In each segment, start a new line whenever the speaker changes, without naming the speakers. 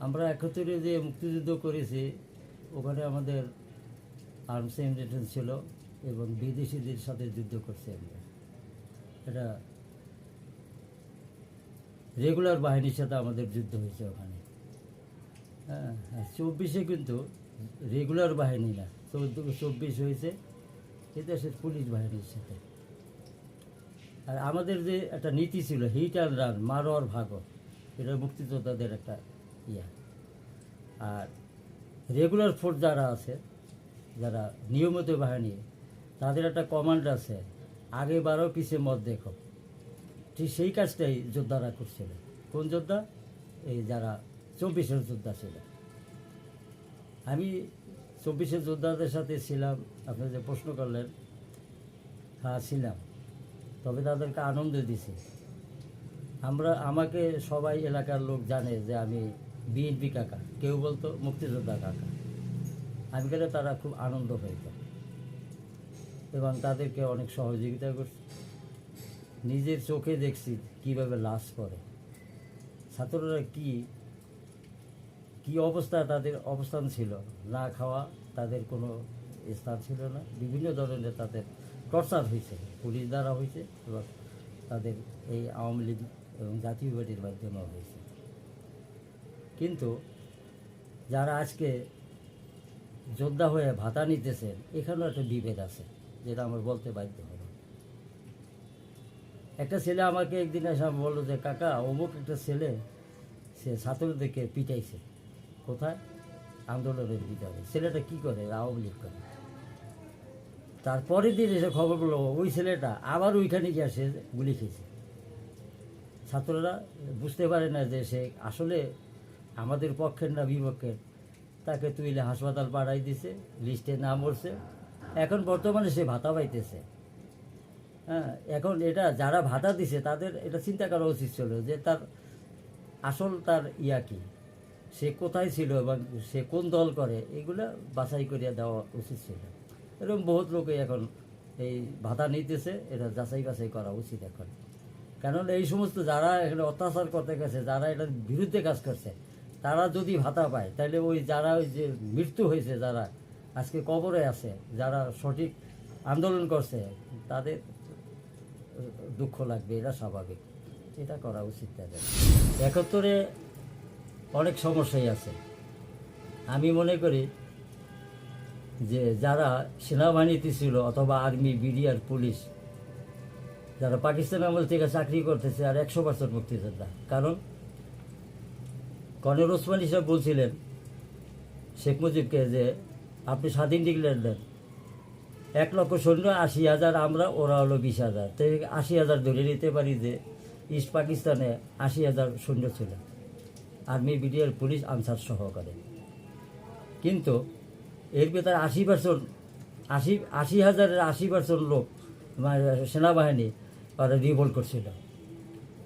আমরা 71-এ যে মুক্তিযুদ্ধ করেছি ওখানে আমাদের আর্মস ইমিটেশন ছিল এবং বিদেশিদের সাথে যুদ্ধ করছি আমরা। এটা রেগুলার বাহিনীর সাথে আমাদের যুদ্ধ হয়েছে ওখানে। হ্যাঁ, আর 24-এ কিন্তু রেগুলার বাহিনী না, 24 হয়েছে এ দেশের পুলিশ বাহিনীর সাথে। আর আমাদের যে একটা নীতি ছিল হিট অ্যান্ড রান, মারো আর ভাগো, এটা মুক্তিযোদ্ধাদের একটা ইয়া। আর রেগুলার ফোর্স যারা আছে, যারা নিয়মিত বাহিনী, তাদের একটা কমান্ড আছে, আগে বারো পিছে মত দেখো। ঠিক সেই কাজটাই যোদ্ধারা করছিল। কোন যোদ্ধা? এই যারা 24-এর যোদ্ধা ছিল। আমি 24-এর যোদ্ধাদের সাথে ছিলাম। আপনি যে প্রশ্ন করলেন, হ্যাঁ ছিলাম, তবে তাদেরকে আনন্দ দিছি। আমাকে সবাই এলাকার লোক জানে যে আমি বিএনপি কাকা, কেউ বলতো মুক্তিযোদ্ধা কাকা। আমি গেলে তারা খুব আনন্দ পেত এবং তাদেরকে অনেক সহযোগিতা করছি। নিজের চোখে দেখছি কীভাবে লাশ পড়ে, ছাত্ররা কি অবস্থা, তাদের অবস্থান ছিল, না খাওয়া, তাদের কোনো স্থান ছিল না। বিভিন্ন ধরনের তাদের টর্চার হয়েছে, পুলিশ দ্বারা হয়েছে এবং তাদের এই আওয়ামী লীগ এবং জাতীয় পার্টির মাধ্যমেও হয়েছে। কিন্তু যারা আজকে যোদ্ধা হয়ে ভাতা নিতেছেন, এখানেও একটা বিভেদ আছে, যেটা আমার বলতে বাধ্য হলো। একটা ছেলে আমাকে একদিন এসে বললো যে কাকা, অমুক একটা ছেলে সে ছাত্রদেরকে পিটাইছে। কোথায়? আন্দোলনের ভিতরে। ছেলেটা কি করে? আওয়ামী লীগ করে। তারপরের দিন এসে খবর পেলো ওই ছেলেটা আবার ওইখানে গিয়ে সে গুলি খেয়েছে। ছাত্ররা বুঝতে পারে না যে সে আসলে আমাদের পক্ষের না বিপক্ষের। তাকে তুইলে হাসপাতাল পাঠাই দিছে, লিস্টে নাম উঠছে। এখন বর্তমানে সে ভাতা পাইতেছে। হ্যাঁ, এখন এটা যারা ভাতা দিছে তাদের এটা চিন্তা করা উচিত ছিল যে তার আসল তার ইয়া কি, সে কোথায় ছিল এবং সে কোন দল করে, এগুলো বাছাই করিয়া দেওয়া উচিত ছিল। এরকম বহুত লোকে এখন এই ভাতা নিতেছে, এটা যাচাই বাছাই করা উচিত এখন। কারণ এই সমস্ত যারা এখানে অত্যাচার করতে গেছে, যারা এটার বিরুদ্ধে কাজ করছে, তারা যদি ভাতা পায় তাহলে ওই যারা ওই যে মৃত্যু হয়েছে, যারা আজকে কবরে আছে, যারা সঠিক আন্দোলন করছে, তাদের দুঃখ লাগবে, এটা স্বাভাবিক। এটা করা উচিত তাদের। 71-এ অনেক সমস্যাই আছে। আমি মনে করি যে যারা সেনাবাহিনীতে ছিল অথবা আর্মি, বিডিআর, পুলিশ, যারা পাকিস্তান আমল থেকে চাকরি করতেছে আর 100% মুক্তিযোদ্ধা। কারণ কর্নেল ওসমানী সাহেব বলছিলেন শেখ মুজিবকে যে আপনি স্বাধীন ডিক্লেয়ার দেন, 1 লক্ষ সৈন্য 80,000 আমরা, ওরা হলো 20,000, তো 80,000 ধরে নিতে পারি যে ইস্ট পাকিস্তানে 80,000 সৈন্য ছিল, আর্মি, বিডিআর, পুলিশ, আনসার সহকারে। কিন্তু এর ভেতরে 80,000-এর 80% লোক সেনাবাহিনী ওরা রিভোল্ট করছিল।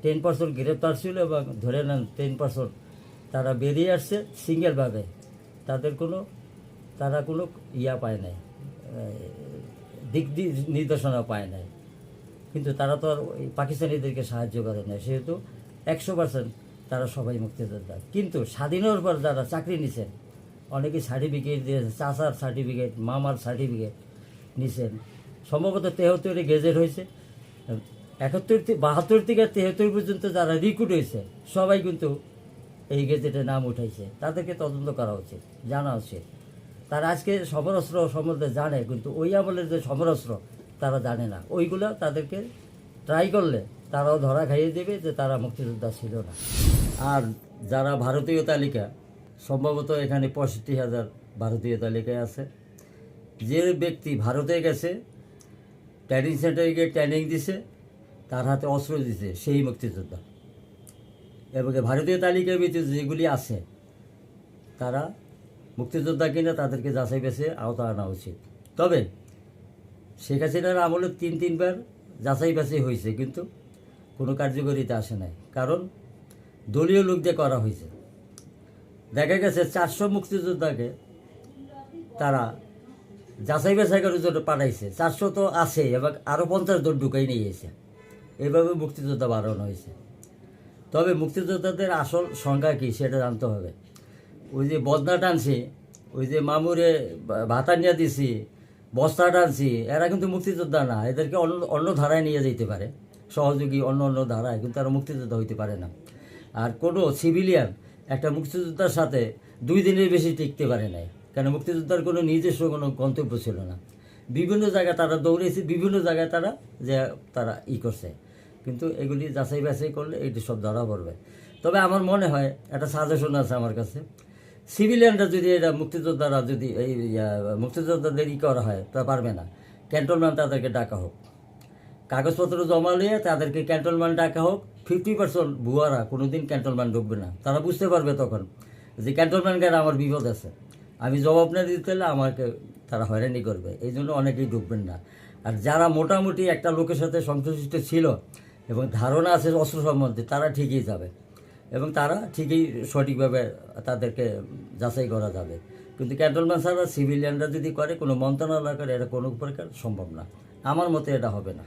10% গ্রেপ্তার ছিল এবং ধরে নেন 10% তারা বেরিয়ে আসছে সিঙ্গেলভাবে। তারা কোনো ইয়া পায় নাই, দিক নির্দেশনা পায় নাই। কিন্তু তারা তো আর পাকিস্তানিদেরকে সাহায্য করে না, সেহেতু 100% তারা সবাই মুক্তিযোদ্ধা। কিন্তু স্বাধীনের পর যারা চাকরি নিছেন, অনেকে সার্টিফিকেট দিয়েছে, চাচার সার্টিফিকেট, মামার সার্টিফিকেট নিছেন। সম্ভবত 73-এ গেজেট হয়েছে। 72 থেকে 73 পর্যন্ত যারা রিক্রুট হয়েছে সবাই কিন্তু এই গেজেটে নাম উঠাইছে। তাদেরকে তদন্ত করা উচিত, জানা উচিত। তারা আজকে সমরাস্ত্র সম্বন্ধে জানে, কিন্তু ওই আমলের যে সমরাস্ত্র তারা জানে না। ওইগুলো তাদেরকে ট্রাই করলে তারাও ধরা খাইয়ে দেবে যে তারা মুক্তিযোদ্ধা ছিল না। আর যারা ভারতীয় তালিকা, সম্ভবত এখানে 65,000 ভারতীয় তালিকায় আছে। যে ব্যক্তি ভারতে গেছে, ট্রেনিং সেন্টারে গিয়ে ট্রেনিং দিছে, তার হাতে অস্ত্র দিছে, সেই মুক্তিযোদ্ধা। এবং ভারতীয় তালিকার ভিতরে যেগুলি আছে তারা মুক্তিযোদ্ধা কিনা তাদেরকে যাচাই বাছাই আওতা আনা উচিত। তবে শেখ হাসিনার আমলে 3বার যাচাই বাছাই হয়েছে, কিন্তু কোনো কার্যকরিতা আসে নাই। কারণ দলীয় লোক দিয়ে করা হয়েছে। দেখা গেছে 400 মুক্তিযোদ্ধাকে তারা যাচাই বাছাই করার জন্য পাঠাইছে। 400 তো আছে এবং আরও 50 জন ঢুকাই নিয়ে এসে, এভাবে মুক্তিযোদ্ধা বাড়ানো হয়েছে। তবে মুক্তিযোদ্ধাদের আসল সংখ্যা কী সেটা জানতে হবে। ওই যে বদনা টানছে, ওই যে মামুরে ভাতা নিয়ে দিছি, বস্তা টানছি, এরা কিন্তু মুক্তিযোদ্ধা না, এদেরকে অন্য অন্য ধারায় নিয়ে যেতে পারে, সহযোগী অন্য অন্য ধারায়, কিন্তু তারা মুক্তিযোদ্ধা হইতে পারে না। আর কোনো সিভিলিয়ান একটা মুক্তিযোদ্ধার সাথে 2 দিনের বেশি টিকতে পারে নাই, কেন মুক্তিযোদ্ধার কোনো নিজস্ব কোনো গন্তব্য ছিল না। বিভিন্ন জায়গায় তারা দৌড়েছে, বিভিন্ন জায়গায় তারা যে তারা করছে, কিন্তু এগুলি যাচাই বাছাই করলে এটি সব ধরা পড়বে। তবে আমার মনে হয় একটা সাজেশন আছে আমার কাছে, সিভিলিয়ানরা যদি এটা মুক্তিযোদ্ধারা যদি এই মুক্তিযোদ্ধাদের করা হয় তা পারবে না, ক্যান্টনমেন্ট তাদেরকে ডাকা হোক, কাগজপত্র জমা নিয়ে তাদেরকে ক্যান্টনমেন্ট ডাকা হোক। 50% ভুয়ারা কোনো দিন ক্যান্টনমেন্ট ঢুকবে না, তারা বুঝতে পারবে তখন যে ক্যান্টনমেন্ট গেলে আমার বিপদ আছে, আমি জবাব না দিতে হলে আমাকে তারা হয়রানি করবে, এই জন্য অনেকেই ঢুকবেন না। আর যারা মোটামুটি একটা লোকের সাথে সংশ্লিষ্ট ছিল এবং ধারণা আছে অস্ত্র সম্বন্ধে, তারা ঠিকই যাবে এবং তারা ঠিকই সঠিকভাবে তাদেরকে যাচাই করা যাবে। কিন্তু ক্যান্টনমেন্ট ছাড়া সিভিলিয়ানরা যদি করে, কোনো মন্ত্রণালয় করে, এটা কোনো প্রকার সম্ভব না, আমার মতে এটা হবে না।